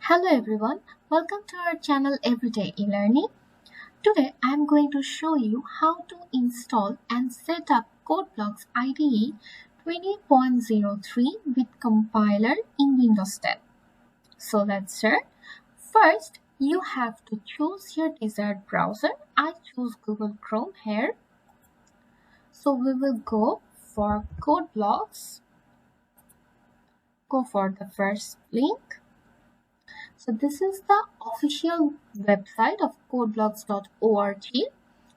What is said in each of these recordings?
Hello everyone, welcome to our channel Everyday eLearning. Today I am going to show you how to install and set up CodeBlocks IDE 20.03 with compiler in Windows 10. So let's start. First, you have to choose your desired browser. I choose Google Chrome here. So we will go for CodeBlocks. Go for the first link. So this is the official website of codeblocks.org.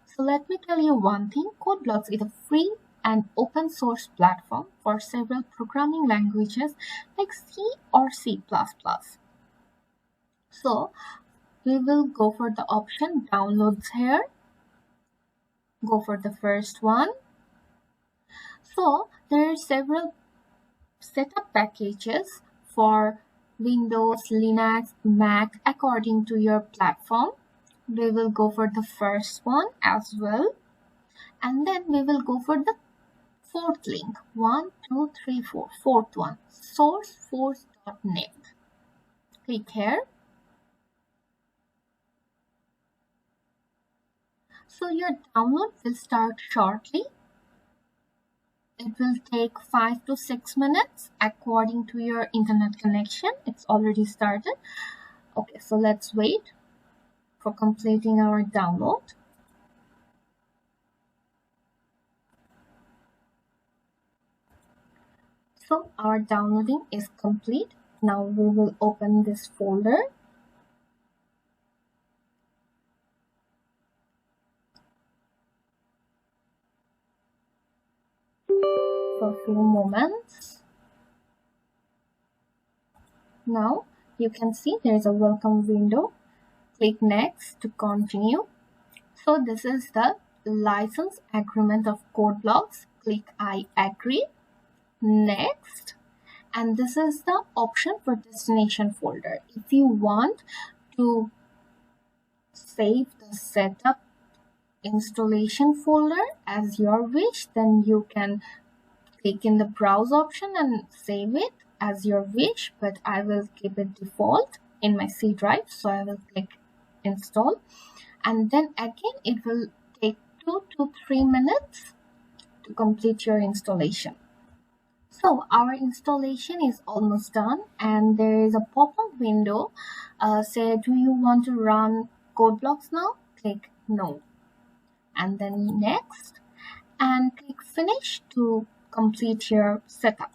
So let me tell you one thing, CodeBlocks is a free and open source platform for several programming languages like C or C++. So we will go for the option downloads here. Go for the first one. So there are several setup packages for Windows, Linux, Mac according to your platform. We will go for the first one as well, and then we will go for the fourth link. 1, 2, 3, 4. Fourth one, sourceforce.net. Click here. So your download will start shortly. It will take 5 to 6 minutes according to your internet connection. It's already started. Okay, so let's wait for completing our download. So our downloading is complete. Now we will open this folder. For a few moments. Now you can see there is a welcome window. Click next to continue. So this is the license agreement of CodeBlocks. Click I agree. Next. And this is the option for destination folder. If you want to save the setup installation folder as your wish, then you can click in the browse option and save it as your wish, but I will keep it default in my C drive. So I will click install, and then again it will take 2 to 3 minutes to complete your installation. So our installation is almost done, and there is a pop-up window. Say, do you want to run CodeBlocks now? Click no, and then next, and click finish to complete your setup.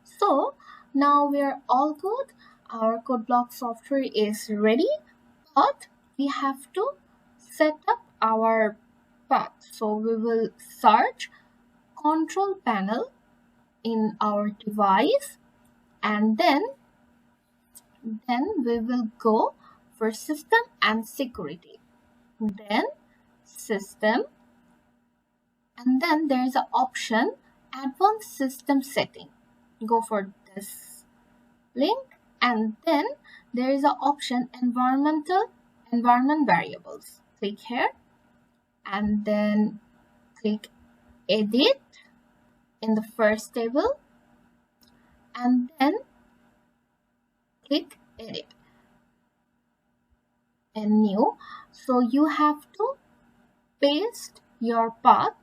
So now we are all good. Our CodeBlocks software is ready, but we have to set up our path. So we will search control panel in our device, and then we will go for system and security, then system, and then there is an option advanced system setting. Go for this link, and then there is an option environment variables. Click here, and then click edit in the first table, and then click edit and new. So you have to paste your path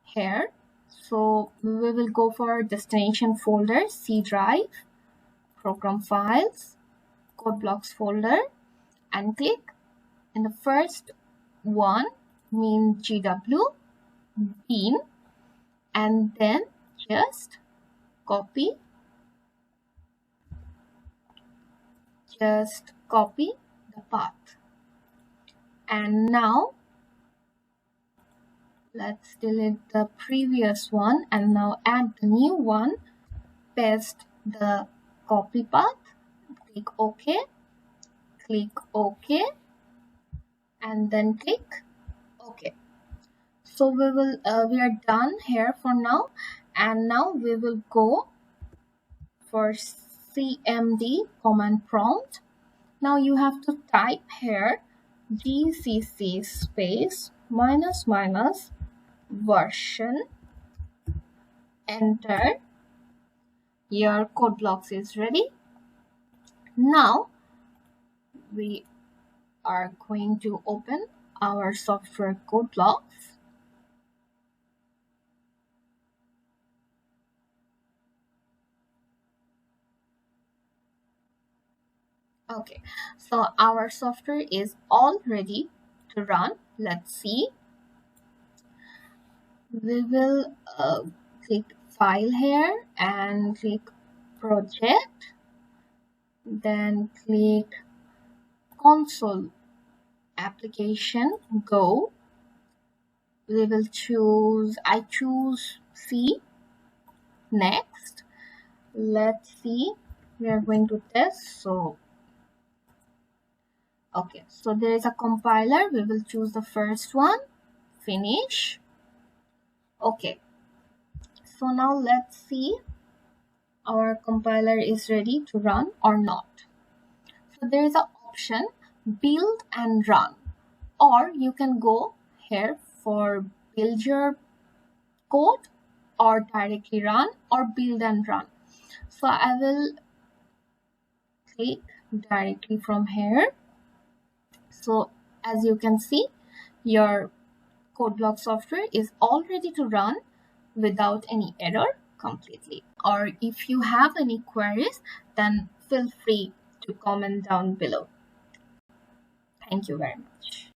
here. So we will go for destination folder, C drive, program files, CodeBlocks folder, and click in the first one, mean GW, bin, and then just copy the path. And now let's delete the previous one and now add the new one. Paste the copy path. Click OK. Click OK. And then click OK. So we are done here for now. And now we will go for CMD command prompt. Now you have to type here gcc space -- version, enter. Your CodeBlocks is ready. Now we are going to open our software CodeBlocks. Okay, so our software is all ready to run. Let's see. We will click File here and click Project, then click Console Application, Go. We will choose, I choose C. Next, let's see, we are going to test. So okay, so there is a compiler. We will choose the first one, finish. Okay, so now let's see our compiler is ready to run or not. So there is an option build and run, or you can go here for build your code or directly run or build and run. So I will click directly from here. So as you can see, your CodeBlocks software is all ready to run without any error completely. Or if you have any queries, then feel free to comment down below. Thank you very much.